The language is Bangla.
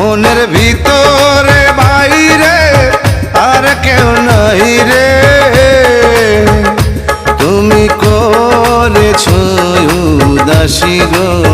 মনের ভিতরে বাইরে আর কেউ নাই রে, তুমি করেছো উদাসী গো।